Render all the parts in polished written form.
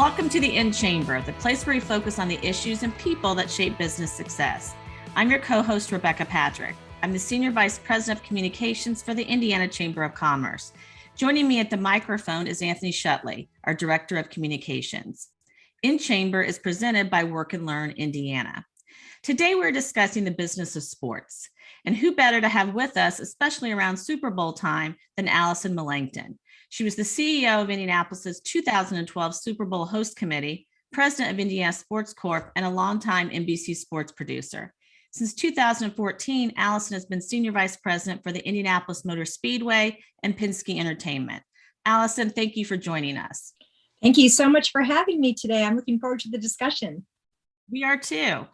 Welcome to the In Chamber, the place where we focus on the issues and people that shape business success. I'm your co-host, Rebecca Patrick. I'm the Senior Vice President of Communications for the Indiana Chamber of Commerce. Joining me at the microphone is Anthony Shutley, our Director of Communications. In Chamber is presented by Work and Learn Indiana. Today, we're discussing the business of sports. And who better to have with us, especially around Super Bowl time, than Allison Melangton. She was the CEO of Indianapolis's 2012 Super Bowl Host Committee, President of Indiana Sports Corp, and a longtime NBC sports producer. Since 2014, Allison has been Senior Vice President for the Indianapolis Motor Speedway and Penske Entertainment. Allison, thank you for joining us. Thank you so much for having me today. I'm looking forward to the discussion. We are too.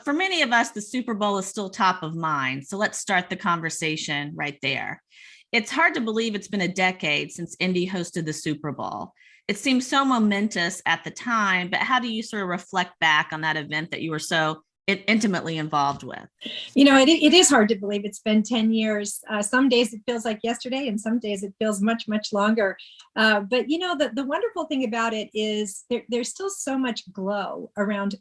For many of us, the Super Bowl is still top of mind. So let's start the conversation right there. It's hard to believe it's been a decade since Indy hosted the Super Bowl. It seems so momentous at the time, but how do you sort of reflect back on that event that you were so intimately involved with? You know, it is hard to believe it's been 10 years. Some days it feels like yesterday, and some days it feels much, much longer. But, you know, the wonderful thing about it is there's still so much glow around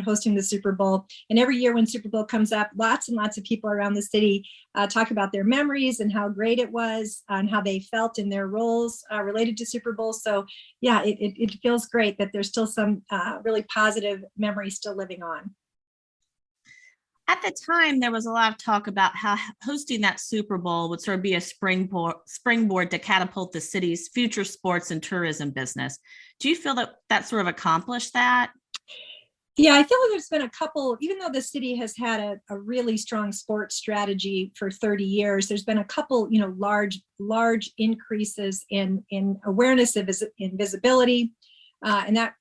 hosting the Super Bowl. And every year when Super Bowl comes up, lots and lots of people around the city talk about their memories and how great it was and how they felt in their roles related to Super Bowl. So, yeah, it feels great that there's still some really positive memories still living on. At the time, there was a lot of talk about how hosting that Super Bowl would sort of be a springboard to catapult the city's future sports and tourism business. Do you feel that sort of accomplished that? Yeah, I feel like there's been a couple, even though the city has had a really strong sports strategy for 30 years, there's been a couple, large increases in awareness of in visibility. And that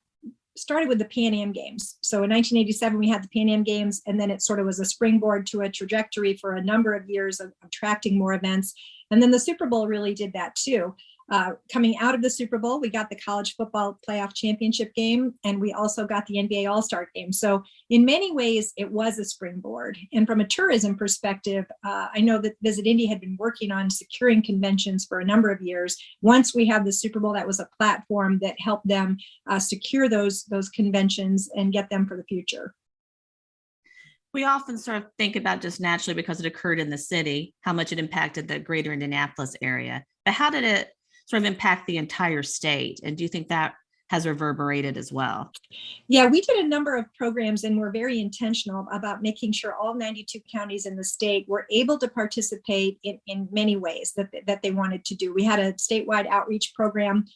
started with the Pan Am Games. So in 1987, we had the Pan Am Games, and then it sort of was a springboard to a trajectory for a number of years of attracting more events. And then the Super Bowl really did that too. Coming out of the Super Bowl, we got the college football playoff championship game, and we also got the NBA All-Star game. So in many ways, it was a springboard. And from a tourism perspective, I know that Visit Indy had been working on securing conventions for a number of years. Once we had the Super Bowl, that was a platform that helped them secure those conventions and get them for the future. We often sort of think about just naturally because it occurred in the city, how much it impacted the greater Indianapolis area. But how did it sort of impact the entire state? And do you think that has reverberated as well? Yeah, we did a number of programs, and we're very intentional about making sure all 92 counties in the state were able to participate in many ways that they wanted to do. We had a statewide outreach program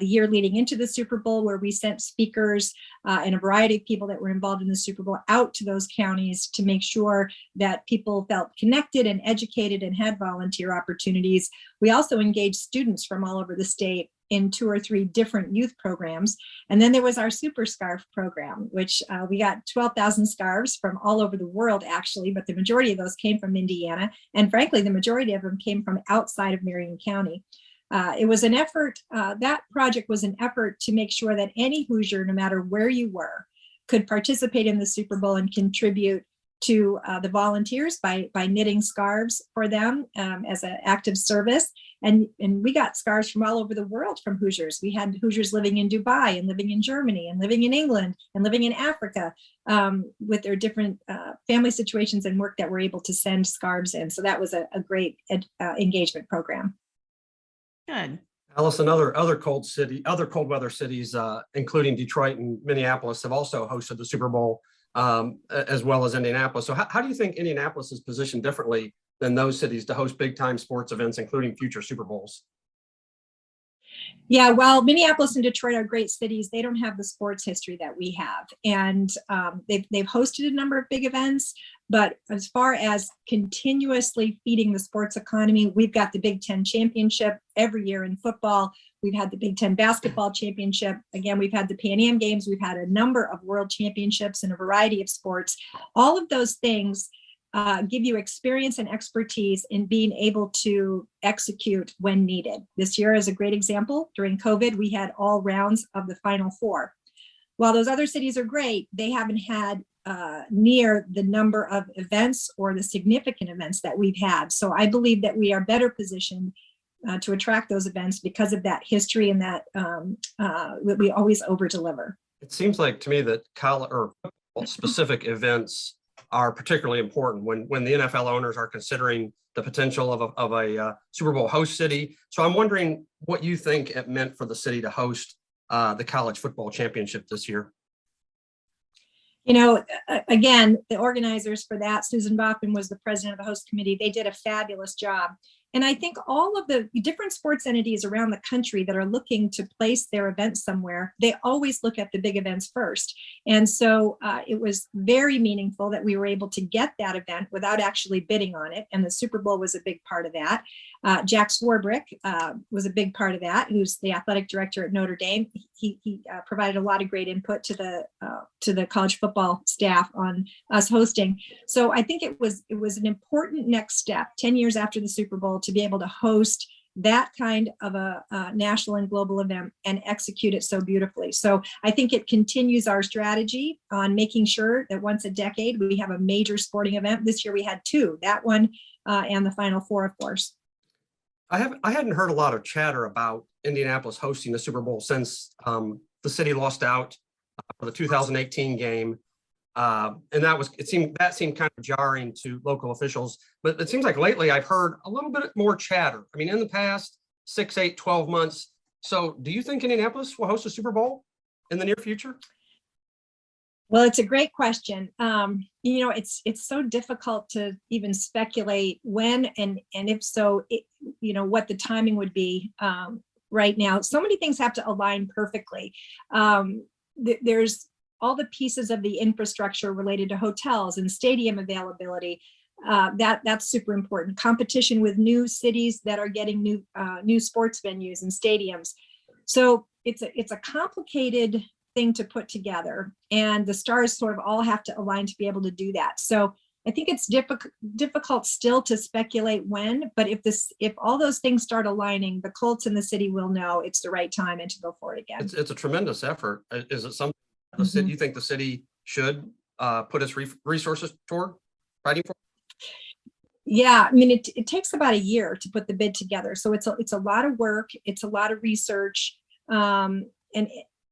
the year leading into the Super Bowl, where we sent speakers and a variety of people that were involved in the Super Bowl out to those counties to make sure that people felt connected and educated and had volunteer opportunities. We also engaged students from all over the state in 2 or 3 different youth programs. And then there was our Super Scarf program, which we got 12,000 scarves from all over the world, actually, but the majority of those came from Indiana. And frankly, the majority of them came from outside of Marion County. It was an effort, that project was an effort to make sure that any Hoosier, no matter where you were, could participate in the Super Bowl and contribute to the volunteers by knitting scarves for them as an active service. And we got scarves from all over the world from Hoosiers. We had Hoosiers living in Dubai and living in Germany and living in England and living in Africa with their different family situations and work that were able to send scarves in. So that was a great engagement program. Good. Allison, other cold weather cities, including Detroit and Minneapolis, have also hosted the Super Bowl, as well as Indianapolis. So how do you think Indianapolis is positioned differently than those cities to host big time sports events, including future Super Bowls? Yeah, well, Minneapolis and Detroit are great cities. They don't have the sports history that we have. And they've hosted a number of big events. But as far as continuously feeding the sports economy, we've got the Big Ten championship every year in football. We've had the Big Ten basketball championship. Again, we've had the Pan Am Games. We've had a number of world championships in a variety of sports. All of those things give you experience and expertise in being able to execute when needed. This year is a great example. During COVID, we had all rounds of the Final Four. While those other cities are great, they haven't had near the number of events or the significant events that we've had. So I believe that we are better positioned to attract those events because of that history and that we always over deliver. It seems like to me that college or specific events are particularly important when the NFL owners are considering the potential of a Super Bowl host city. So I'm wondering what you think it meant for the city to host the college football championship this year. You know, again, the organizers for that, Susan Bachman was the president of the host committee. They did a fabulous job. And I think all of the different sports entities around the country that are looking to place their events somewhere, they always look at the big events first. And so it was very meaningful that we were able to get that event without actually bidding on it. And the Super Bowl was a big part of that. Jack Swarbrick was a big part of that, who's the athletic director at Notre Dame. He provided a lot of great input to the college football staff on us hosting. So I think it was an important next step 10 years after the Super Bowl to be able to host that kind of a national and global event and execute it so beautifully. So I think it continues our strategy on making sure that once a decade we have a major sporting event. This year we had two, that one and the Final Four, of course. I hadn't heard a lot of chatter about Indianapolis hosting the Super Bowl since the city lost out for the 2018 game. And it seemed kind of jarring to local officials, but it seems like lately I've heard a little bit more chatter. I mean, in the past 6, 8, 12 months. So do you think Indianapolis will host a Super Bowl in the near future? Well, it's a great question. You know, it's so difficult to even speculate when and if so, what the timing would be right now. So many things have to align perfectly. There's all the pieces of the infrastructure related to hotels and stadium availability. That's super important. Competition with new cities that are getting new sports venues and stadiums. So it's a complicated thing to put together, and the stars sort of all have to align to be able to do that. So I think it's difficult still to speculate when, but if all those things start aligning, the Colts and the city will know it's the right time and to go forward again. It's a tremendous effort. Is it something you think the city should put its resources toward fighting for? Yeah, I mean, it takes about a year to put the bid together. So it's a lot of work. It's a lot of research.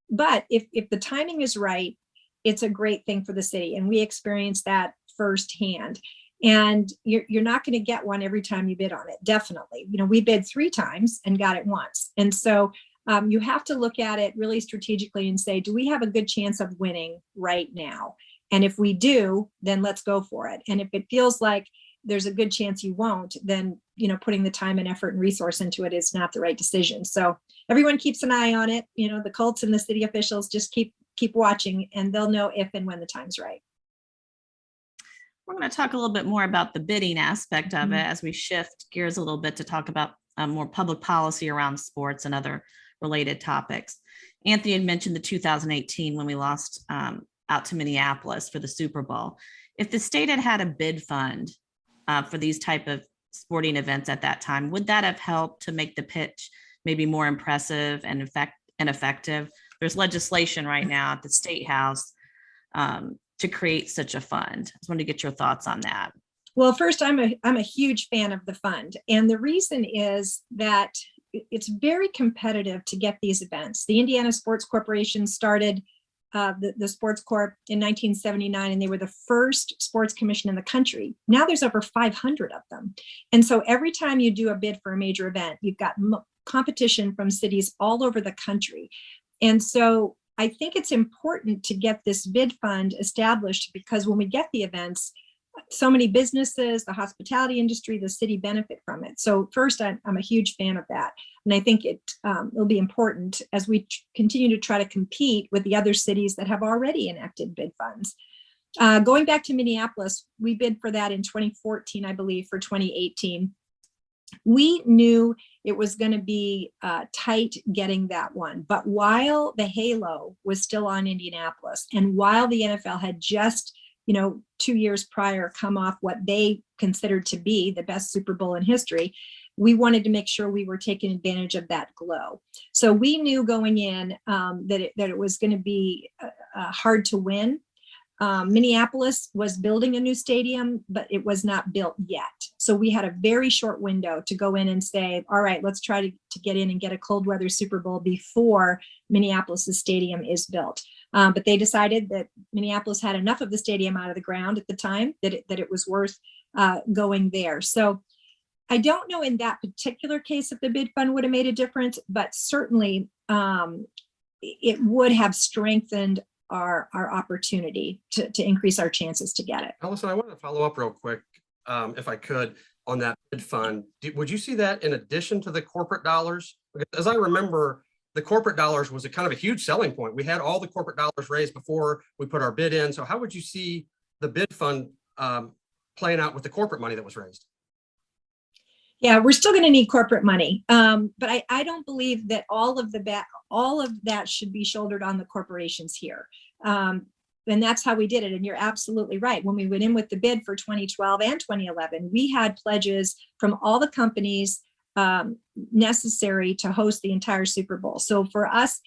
But if the timing is right, it's a great thing for the city. And we experienced that firsthand. And you're not going to get one every time you bid on it. Definitely. You know, we bid 3 times and got it once. And so you have to look at it really strategically and say, do we have a good chance of winning right now? And if we do, then let's go for it. And if it feels like there's a good chance you won't, then, putting the time and effort and resource into it is not the right decision. So everyone keeps an eye on it. The Colts and the city officials just keep watching, and they'll know if and when the time's right. We're going to talk a little bit more about the bidding aspect of it as we shift gears a little bit to talk about more public policy around sports and other related topics. Anthony had mentioned the 2018 when we lost out to Minneapolis for the Super Bowl. If the state had a bid fund for these type of sporting events at that time, would that have helped to make the pitch maybe more impressive and effective? There's legislation right now at the State House to create such a fund. I just wanted to get your thoughts on that. Well, first, I'm a huge fan of the fund. And the reason is that it's very competitive to get these events. The Indiana Sports Corporation started the Sports Corp in 1979, and they were the first sports commission in the country. Now there's over 500 of them. And so every time you do a bid for a major event, you've got competition from cities all over the country. And so I think it's important to get this bid fund established, because when we get the events, so many businesses, the hospitality industry, the city benefit from it. So first, I'm a huge fan of that. And I think it'll be important as we continue to try to compete with the other cities that have already enacted bid funds. Going back to Minneapolis, we bid for that in 2014, I believe, for 2018. We knew it was going to be tight getting that one. But while the halo was still on Indianapolis, and while the NFL had just 2 years prior come off what they considered to be the best Super Bowl in history, we wanted to make sure we were taking advantage of that glow. So we knew going in that it was going to be hard to win. Minneapolis was building a new stadium, but it was not built yet. So we had a very short window to go in and say, all right, let's try to get in and get a cold weather Super Bowl before Minneapolis' stadium is built. But they decided that Minneapolis had enough of the stadium out of the ground at the time that it was worth going there. So I don't know in that particular case if the bid fund would have made a difference, but certainly it would have strengthened our opportunity to increase our chances to get it. Allison, I want to follow up real quick, if I could, on that bid fund. Would you see that in addition to the corporate dollars? Because as I remember, the corporate dollars was a kind of a huge selling point. We had all the corporate dollars raised before we put our bid in. So how would you see the bid fund playing out with the corporate money that was raised? Yeah, we're still going to need corporate money, but I don't believe that all of that should be shouldered on the corporations here. And that's how we did it. And you're absolutely right. When we went in with the bid for 2012 and 2011, we had pledges from all the companies necessary to host the entire Super Bowl. So for us,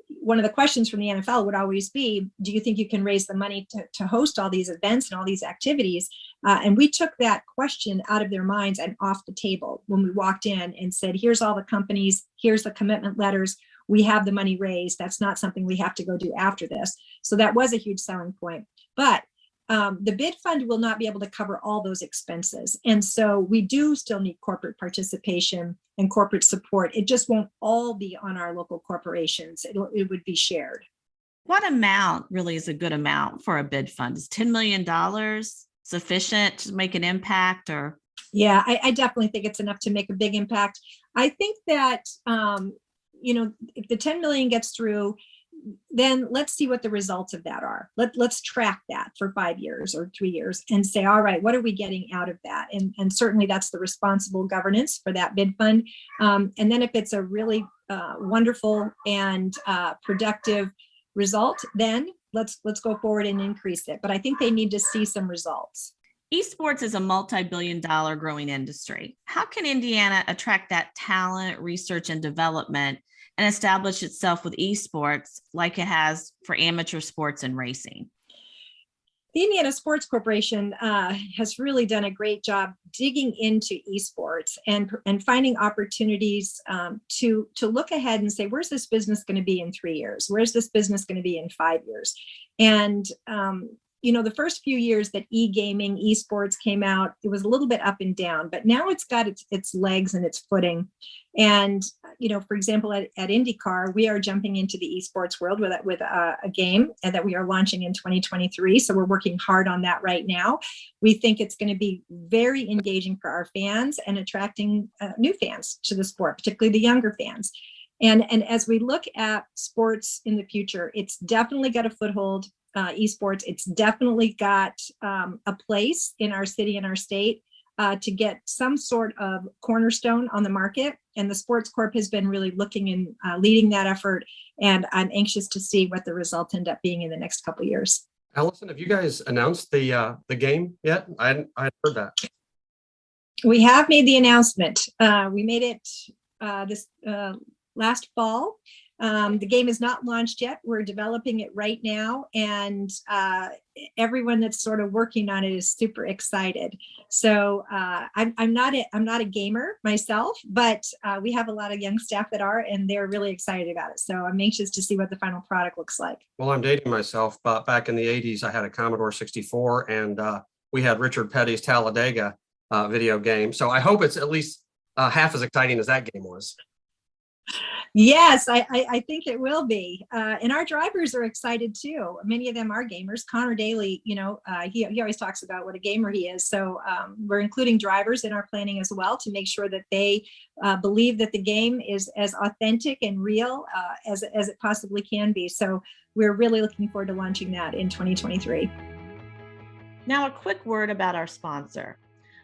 one of the questions from the NFL would always be, do you think you can raise the money to host all these events and all these activities? And we took that question out of their minds and off the table when we walked in and said, here's all the companies, here's the commitment letters, we have the money raised. That's not something we have to go do after this. So that was a huge selling point. But the bid fund will not be able to cover all those expenses. And so we do still need corporate participation and corporate support. It just won't all be on our local corporations. It would be shared. What amount really is a good amount for a bid fund? Is $10 million sufficient to make an impact? Or yeah, I definitely think it's enough to make a big impact. I think that, if the 10 million gets through, then let's see what the results of that are. Let's track that for 5 years or 3 years and say, all right, what are we getting out of that? And certainly that's the responsible governance for that bid fund. And then if it's a really wonderful and productive result, then let's go forward and increase it. But I think they need to see some results. Esports is a multi-billion-dollar growing industry. How can Indiana attract that talent, research, and development and establish itself with esports like it has for amateur sports and racing? The Indiana Sports Corporation has really done a great job digging into esports and finding opportunities to look ahead and say, where's this business going to be in 3 years? Where's this business going to be in 5 years? And the first few years that e-gaming, esports came out, it was a little bit up and down, but now it's got its legs and its footing. And, for example, at IndyCar, we are jumping into the esports world with a game that we are launching in 2023. So we're working hard on that right now. We think it's going to be very engaging for our fans and attracting new fans to the sport, particularly the younger fans. And as we look at sports in the future, it's definitely got a foothold. Esports, it's definitely got a place in our city and our state to get some sort of cornerstone on the market. And the Sports Corp has been really looking and leading that effort. And I'm anxious to see what the results end up being in the next couple of years. Allison, have you guys announced the game yet? I hadn't heard that. We have made the announcement. We made it this last fall. The game is not launched yet. We're developing it right now, and everyone that's sort of working on it is super excited. So I'm not a gamer myself, but we have a lot of young staff that are, and they're really excited about it. So I'm anxious to see what the final product looks like. Well, I'm dating myself, but back in the 80s, I had a Commodore 64, and we had Richard Petty's Talladega video game. So I hope it's at least half as exciting as that game was. Yes, I think it will be. And our drivers are excited too. Many of them are gamers. Connor Daly, he always talks about what a gamer he is. So we're including drivers in our planning as well to make sure that they believe that the game is as authentic and real as it possibly can be. So we're really looking forward to launching that in 2023. Now, a quick word about our sponsor.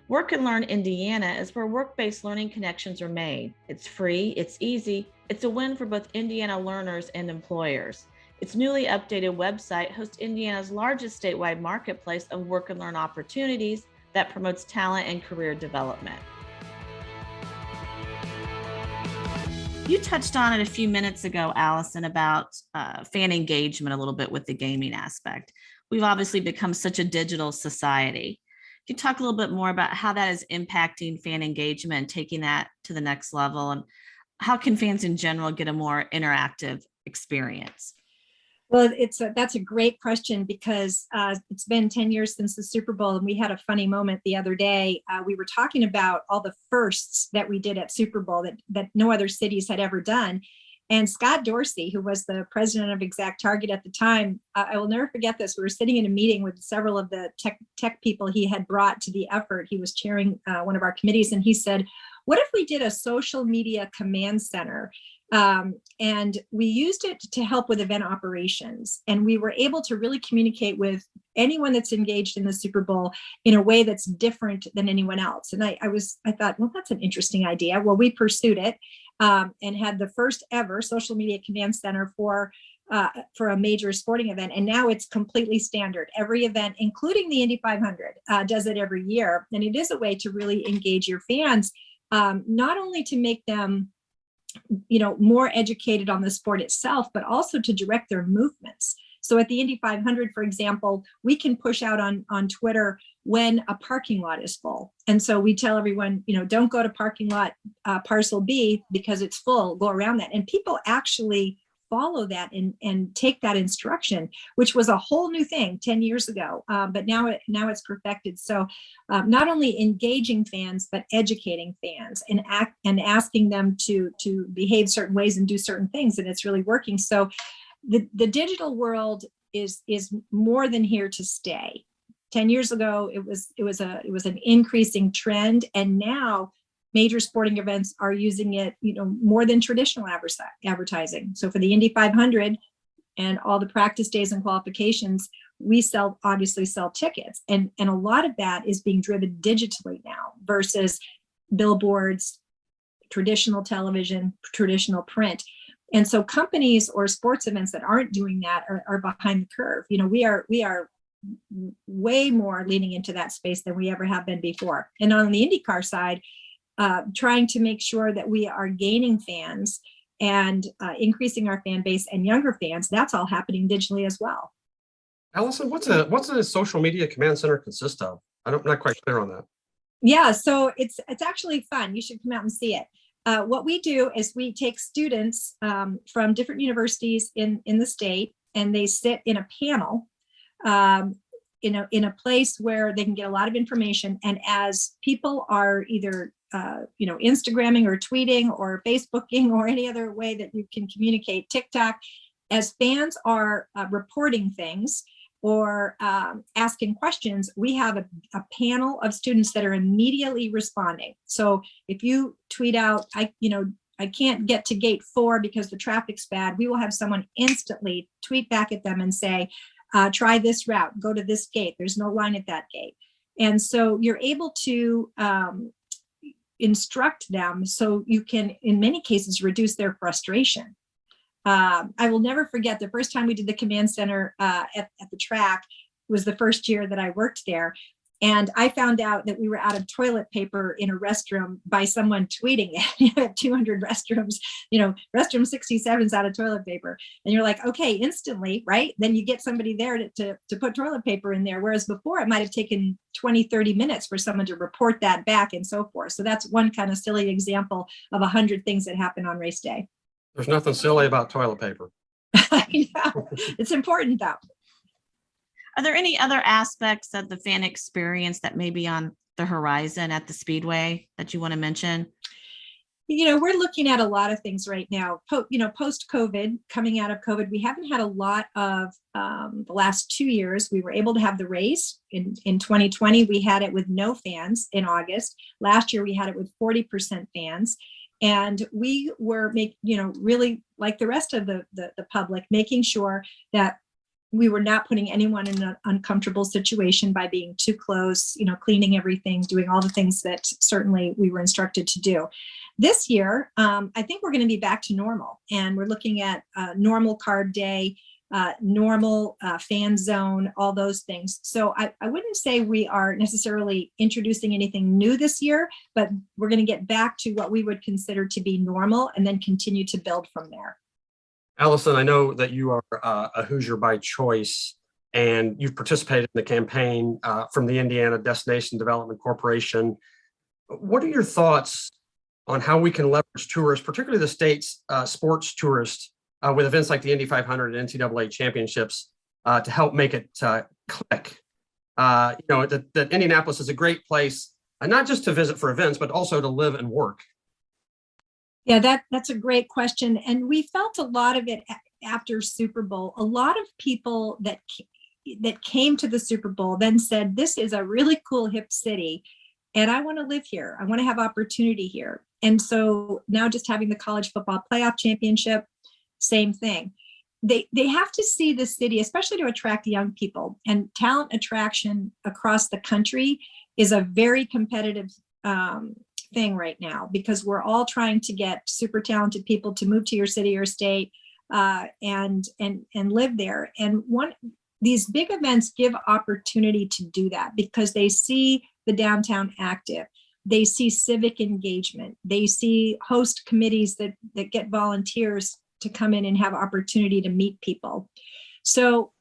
Work and Learn Indiana is where work-based learning connections are made. It's free, it's easy, it's a win for both Indiana learners and employers. Its newly updated website hosts Indiana's largest statewide marketplace of work and learn opportunities that promotes talent and career development. You touched on it a few minutes ago, Allison, about fan engagement a little bit with the gaming aspect. we've obviously become such a digital society. Can you talk a little bit more about how that is impacting fan engagement, taking that to the next level, and how can fans in general get a more interactive experience? Well, that's a great question because it's been 10 years since the Super Bowl, and we had a funny moment the other day. We were talking about all the firsts that we did at Super Bowl that no other cities had ever done. And Scott Dorsey, who was the president of Exact Target at the time, I will never forget this. We were sitting in a meeting with several of the tech people he had brought to the effort. He was chairing one of our committees, and he said, what if we did a social media command center? And we used it to help with event operations. And we were able to really communicate with anyone that's engaged in the Super Bowl in a way that's different than anyone else. And I thought, well, that's an interesting idea. Well, we pursued it and had the first ever social media command center for a major sporting event. And now it's completely standard. Every event, including the Indy 500, does it every year. And it is a way to really engage your fans, not only to make them more educated on the sport itself, but also to direct their movements. So at the Indy 500, for example, we can push out on Twitter when a parking lot is full. And so we tell everyone, don't go to parking lot parcel B because it's full, go around that. And people actually follow that and take that instruction, which was a whole new thing 10 years ago. But now it's perfected. So not only engaging fans, but educating fans and asking them to behave certain ways and do certain things. And it's really working. So the digital world is more than here to stay. 10 years ago, it was an increasing trend. And now major sporting events are using it, more than traditional advertising. So for the Indy 500 and all the practice days and qualifications, we obviously sell tickets. And a lot of that is being driven digitally now versus billboards, traditional television, traditional print. And so companies or sports events that aren't doing that are behind the curve. We are way more leaning into that space than we ever have been before. And on the IndyCar side, trying to make sure that we are gaining fans and increasing our fan base and younger fans, that's all happening digitally as well. Allison, what's a social media command center consist of? I'm not quite clear on that. Yeah, so it's actually fun. You should come out and see it. What we do is we take students from different universities in the state, and they sit in a panel in a place where they can get a lot of information. And as people are either Instagramming or tweeting or Facebooking or any other way that you can communicate, TikTok, as fans are reporting things or asking questions, we have a panel of students that are immediately responding. So if you tweet out, I can't get to gate 4 because the traffic's bad, we will have someone instantly tweet back at them and say, try this route, go to this gate, there's no line at that gate. And so you're able to instruct them so you can, in many cases, reduce their frustration. I will never forget the first time we did the command center at the track was the first year that I worked there. And I found out that we were out of toilet paper in a restroom by someone tweeting it. You have 200 restrooms, restroom 67's out of toilet paper. And you're like, okay, instantly, right? Then you get somebody there to put toilet paper in there. Whereas before it might've taken 20, 30 minutes for someone to report that back and so forth. So that's one kind of silly example of 100 things that happen on race day. There's nothing silly about toilet paper. I know. It's important though. Are there any other aspects of the fan experience that may be on the horizon at the Speedway that you want to mention? We're looking at a lot of things right now. Post-COVID, coming out of COVID, we haven't had a lot of the last 2 years. We were able to have the race in 2020. We had it with no fans in August. Last year, we had it with 40% fans. And we were really like the rest of the public, making sure that we were not putting anyone in an uncomfortable situation by being too close, cleaning everything, doing all the things that certainly we were instructed to do. This year, I think we're going to be back to normal, and we're looking at normal carb day, normal fan zone, all those things. So I wouldn't say we are necessarily introducing anything new this year, but we're going to get back to what we would consider to be normal and then continue to build from there. Allison, I know that you are a Hoosier by choice, and you've participated in the campaign from the Indiana Destination Development Corporation. What are your thoughts on how we can leverage tourists, particularly the state's sports tourists, with events like the Indy 500 and NCAA championships to help make it click? That Indianapolis is a great place, not just to visit for events, but also to live and work. Yeah, that's a great question. And we felt a lot of it after Super Bowl. A lot of people that came to the Super Bowl then said, this is a really cool, hip city, and I want to live here. I want to have opportunity here. And so now just having the college football playoff championship, same thing. They have to see the city, especially to attract young people. And talent attraction across the country is a very competitive thing right now, because we're all trying to get super talented people to move to your city or state and live there. And these big events give opportunity to do that, because they see the downtown active. They see civic engagement. They see host committees that get volunteers to come in and have opportunity to meet people. So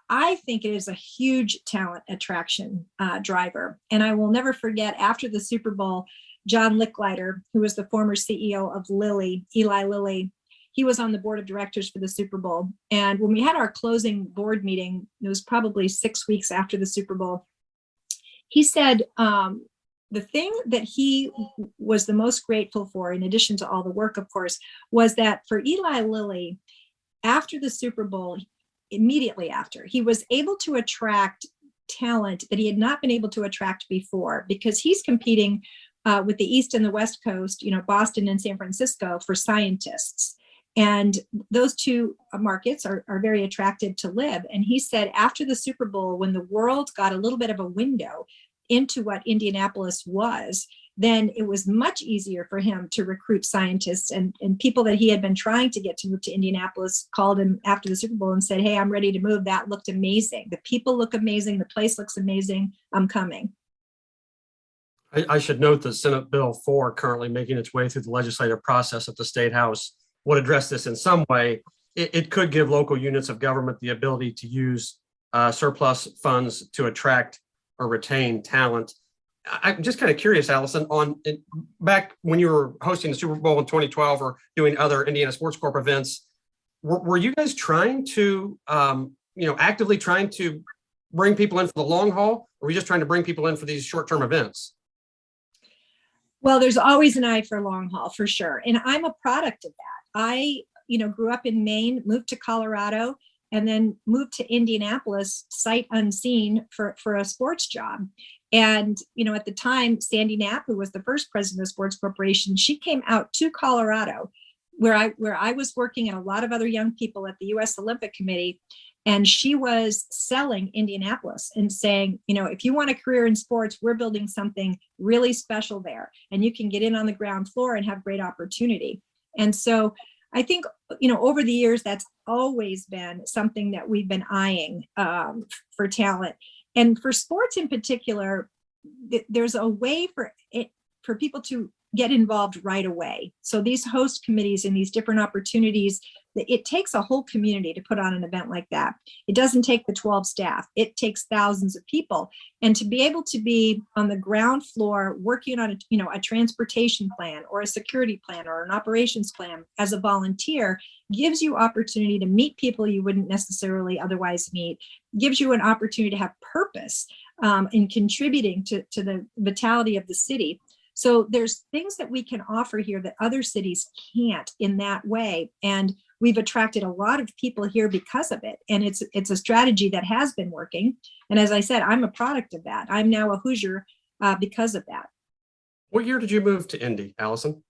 I think it is a huge talent attraction driver. And I will never forget, after the Super Bowl, John Licklider, who was the former CEO of Eli Lilly, he was on the board of directors for the Super Bowl. And when we had our closing board meeting, it was probably 6 weeks after the Super Bowl, he said the thing that he was the most grateful for, in addition to all the work, of course, was that for Eli Lilly, after the Super Bowl, immediately after, he was able to attract talent that he had not been able to attract before, because he's competing with the East and the West Coast, Boston and San Francisco, for scientists. And those two markets are very attractive to live. And he said after the Super Bowl, when the world got a little bit of a window into what Indianapolis was, then it was much easier for him to recruit scientists, and people that he had been trying to get to move to Indianapolis called him after the Super Bowl and said, hey, I'm ready to move. That looked amazing. The people look amazing. The place looks amazing. I'm coming. I should note that Senate Bill 4, currently making its way through the legislative process at the State House, would address this in some way. It could give local units of government the ability to use surplus funds to attract or retain talent. I'm just kind of curious, Allison, back when you were hosting the Super Bowl in 2012 or doing other Indiana Sports Corp events, were you guys trying to, actively trying to bring people in for the long haul, or were you just trying to bring people in for these short-term events? Well, there's always an eye for long haul, for sure. And I'm a product of that. I, grew up in Maine, moved to Colorado, and then moved to Indianapolis sight unseen for a sports job. And, at the time, Sandy Knapp, who was the first president of Sports Corporation, she came out to Colorado, where I was working, and a lot of other young people at the U.S. Olympic Committee. And she was selling Indianapolis and saying, if you want a career in sports, we're building something really special there, and you can get in on the ground floor and have great opportunity. And so I think, over the years, that's always been something that we've been eyeing for talent. And for sports in particular, there's a way for people to get involved right away. So these host committees and these different opportunities, it takes a whole community to put on an event like that. It doesn't take the 12 staff, it takes thousands of people. And to be able to be on the ground floor working on a transportation plan or a security plan or an operations plan as a volunteer gives you opportunity to meet people you wouldn't necessarily otherwise meet, gives you an opportunity to have purpose in contributing to the vitality of the city. So there's things that we can offer here that other cities can't in that way. And we've attracted a lot of people here because of it. And it's a strategy that has been working. And as I said, I'm a product of that. I'm now a Hoosier because of that. What year did you move to Indy, Allison?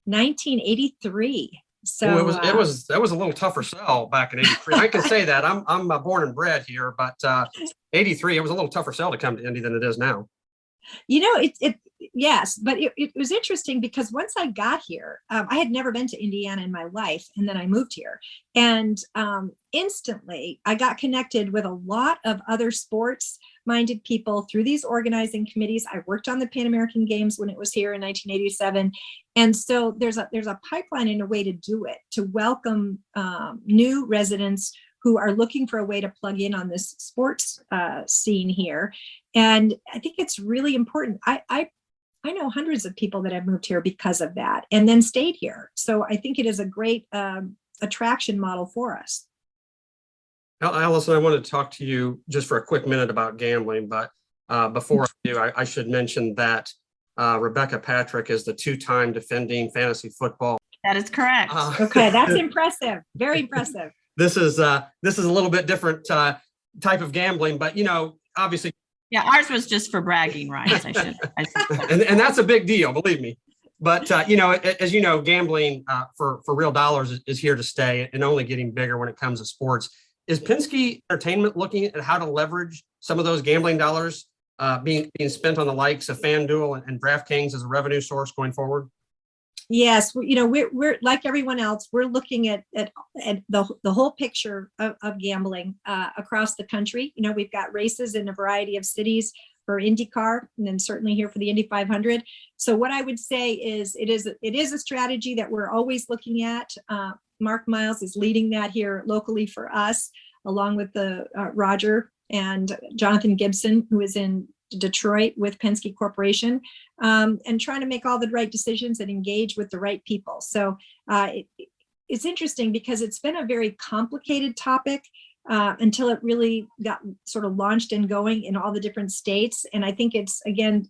1983. So that was a little tougher sell back in 83. I can say that I'm born and bred here, but 83, it was a little tougher sell to come to Indy than it is now. Yes, but it was interesting because once I got here, I had never been to Indiana in my life, and then I moved here, and instantly I got connected with a lot of other sports-minded people through these organizing committees. I worked on the Pan American Games when it was here in 1987, and so there's a pipeline and a way to do it, to welcome new residents who are looking for a way to plug in on this sports scene here. And I think it's really important. I know hundreds of people that have moved here because of that and then stayed here. So I think it is a great attraction model for us. Allison, I wanted to talk to you just for a quick minute about gambling, but before I do, I should mention that Rebecca Patrick is the two-time defending fantasy football. That is correct. Okay, that's impressive. Very impressive. This is a little bit different type of gambling, but obviously. Yeah, ours was just for bragging rights. I should. And that's a big deal, believe me. But as you know, gambling for real dollars is here to stay and only getting bigger when it comes to sports. Is Penske Entertainment looking at how to leverage some of those gambling dollars being spent on the likes of FanDuel and DraftKings as a revenue source going forward? Yes, we're like everyone else. We're looking at the whole picture of gambling across the country. We've got races in a variety of cities for IndyCar, and then certainly here for the Indy 500. So what I would say is it is a strategy that we're always looking at. Mark Miles is leading that here locally for us, along with the Roger and Jonathan Gibson, who is in Detroit with Penske Corporation, and trying to make all the right decisions and engage with the right people. So it's interesting because it's been a very complicated topic until it really got sort of launched and going in all the different states. And I think it's, again,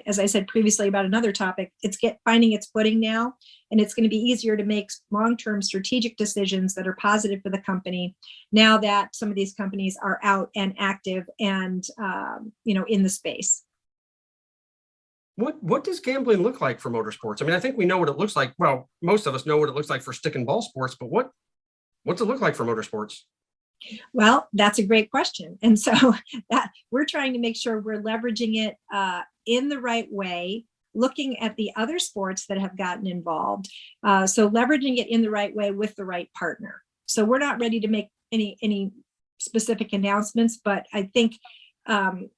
as I said previously about another topic, it's finding its footing now, and it's going to be easier to make long-term strategic decisions that are positive for the company now that some of these companies are out and active and in the space. What does gambling look like for motorsports? I mean, I think we know what it looks like. Well, most of us know what it looks like for stick and ball sports, but what's it look like for motorsports? Well, that's a great question. And so that we're trying to make sure we're leveraging it in the right way, looking at the other sports that have gotten involved. So leveraging it in the right way with the right partner. So we're not ready to make any specific announcements, but I think the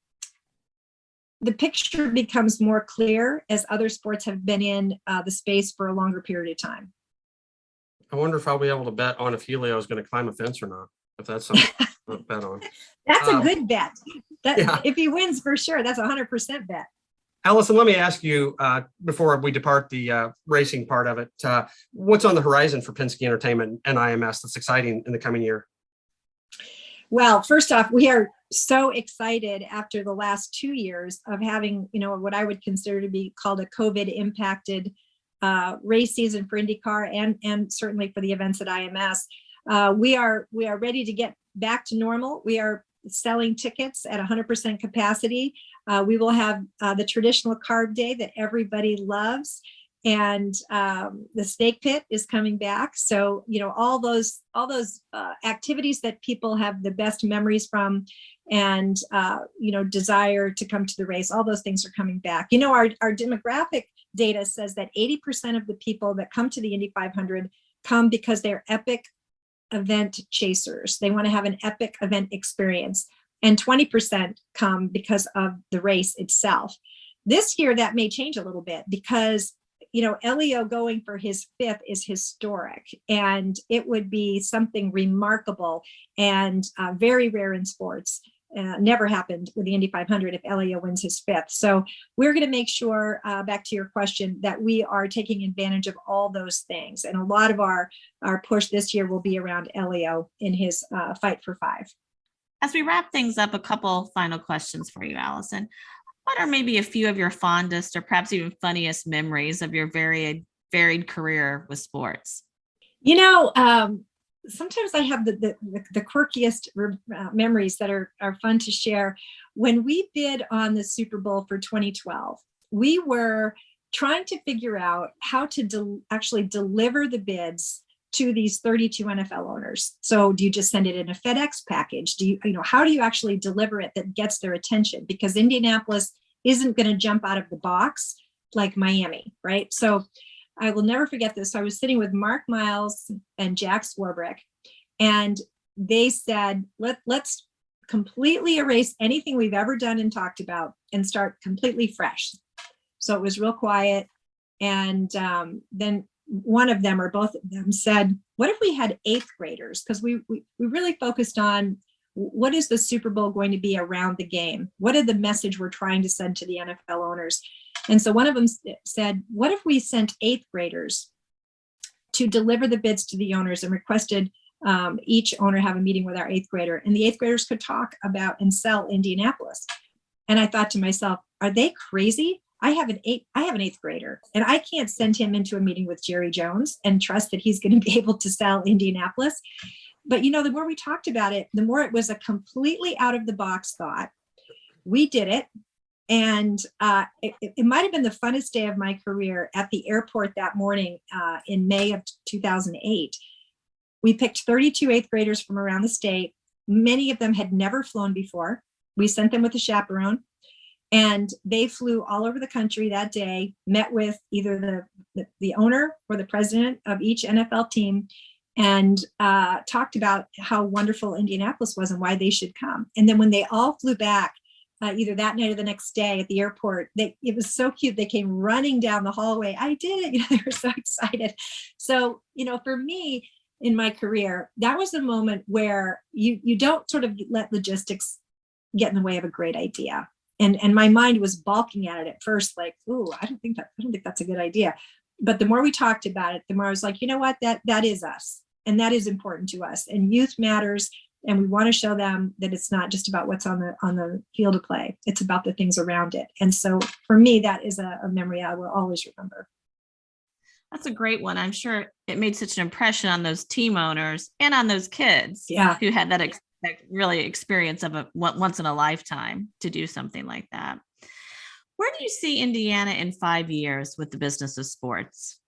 picture becomes more clear as other sports have been in the space for a longer period of time. I wonder if I'll be able to bet on if Helio is going to climb a fence or not. If that's something to bet on. That's a good bet. Yeah. If he wins, for sure, that's 100% bet. Allison, let me ask you, before we depart the racing part of it, what's on the horizon for Penske Entertainment and IMS that's exciting in the coming year? Well, first off, we are so excited after the last 2 years of having, what I would consider to be called a COVID impacted race season for IndyCar and certainly for the events at IMS. We are ready to get back to normal. We are selling tickets at 100% capacity. We will have the traditional carb day that everybody loves, and the steak pit is coming back. So all those activities that people have the best memories from, and desire to come to the race. All those things are coming back. Our demographic data says that 80% of the people that come to the Indy 500 come because they're epic event chasers. They want to have an epic event experience, and 20% come because of the race itself. This year that may change a little bit because Elio going for his 5th is historic, and it would be something remarkable and very rare in sports. Never happened with the Indy 500 if Elio wins his 5th. So we're going to make sure, back to your question, that we are taking advantage of all those things. And a lot of our push this year will be around Elio in his fight for 5. As we wrap things up, a couple final questions for you, Allison. What are maybe a few of your fondest or perhaps even funniest memories of your varied career with sports? Sometimes I have the quirkiest memories that are fun to share. When we bid on the Super Bowl for 2012, we were trying to figure out how to actually deliver the bids to these 32 NFL owners. So do you just send it in a FedEx package? How do you actually deliver it that gets their attention? Because Indianapolis isn't going to jump out of the box like Miami, right? So I will never forget this. So I was sitting with Mark Miles and Jack Swarbrick, and they said, let's completely erase anything we've ever done and talked about and start completely fresh. So it was real quiet. And then one of them or both of them said, what if we had eighth graders? Because we really focused on what is the Super Bowl going to be around the game? What is the message we're trying to send to the NFL owners? And so one of them said, what if we sent eighth graders to deliver the bids to the owners and requested each owner have a meeting with our eighth grader, and the eighth graders could talk about and sell Indianapolis. And I thought to myself, are they crazy? I have an eighth grader, and I can't send him into a meeting with Jerry Jones and trust that he's going to be able to sell Indianapolis. But the more we talked about it, the more it was a completely out of the box thought. We did it. And it might have been the funnest day of my career at the airport that morning in May of 2008. We picked 32 eighth graders from around the state. Many of them had never flown before. We sent them with a chaperone, and they flew all over the country that day, met with either the owner or the president of each NFL team, and talked about how wonderful Indianapolis was and why they should come. And then when they all flew back, either that night or the next day at the airport, it was so cute. They came running down the hallway. I did it. They were so excited. So, for me, in my career, that was the moment where you don't sort of let logistics get in the way of a great idea. And my mind was balking at it at first, like, "Ooh, I don't think that's a good idea." But the more we talked about it, the more I was like, you know what, that is us, and that is important to us. And youth matters, and we want to show them that it's not just about what's on the field of play; it's about the things around it. And so, for me, that is a memory I will always remember. That's a great one. I'm sure it made such an impression on those team owners and on those kids who had that really experience of a once in a lifetime to do something like that. Where do you see Indiana in 5 years with the business of sports?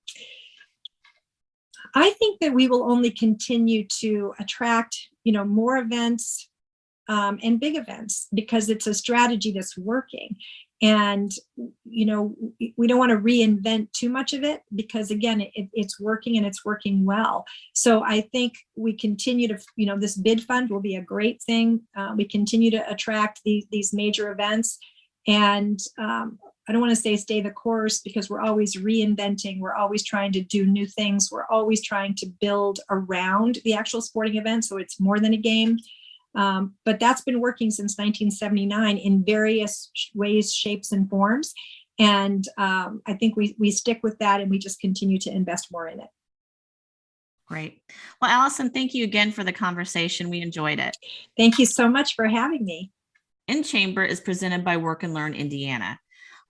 I think that we will only continue to attract, more events and big events, because it's a strategy that's working. And, we don't want to reinvent too much of it, because again, it's working and it's working well. So I think we continue to, this bid fund will be a great thing. We continue to attract these major events, and I don't want to say stay the course, because we're always reinventing. We're always trying to do new things. We're always trying to build around the actual sporting event, so it's more than a game. But that's been working since 1979 in various ways, shapes, and forms. And I think we stick with that, and we just continue to invest more in it. Great. Well, Allison, thank you again for the conversation. We enjoyed it. Thank you so much for having me. In Chamber is presented by Work and Learn Indiana.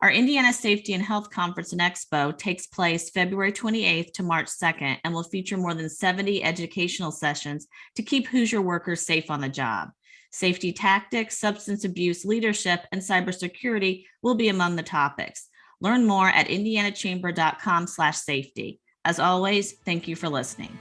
Our Indiana Safety and Health Conference and Expo takes place February 28th to March 2nd and will feature more than 70 educational sessions to keep Hoosier workers safe on the job. Safety tactics, substance abuse, leadership, and cybersecurity will be among the topics. Learn more at indianachamber.com/safety. As always, thank you for listening.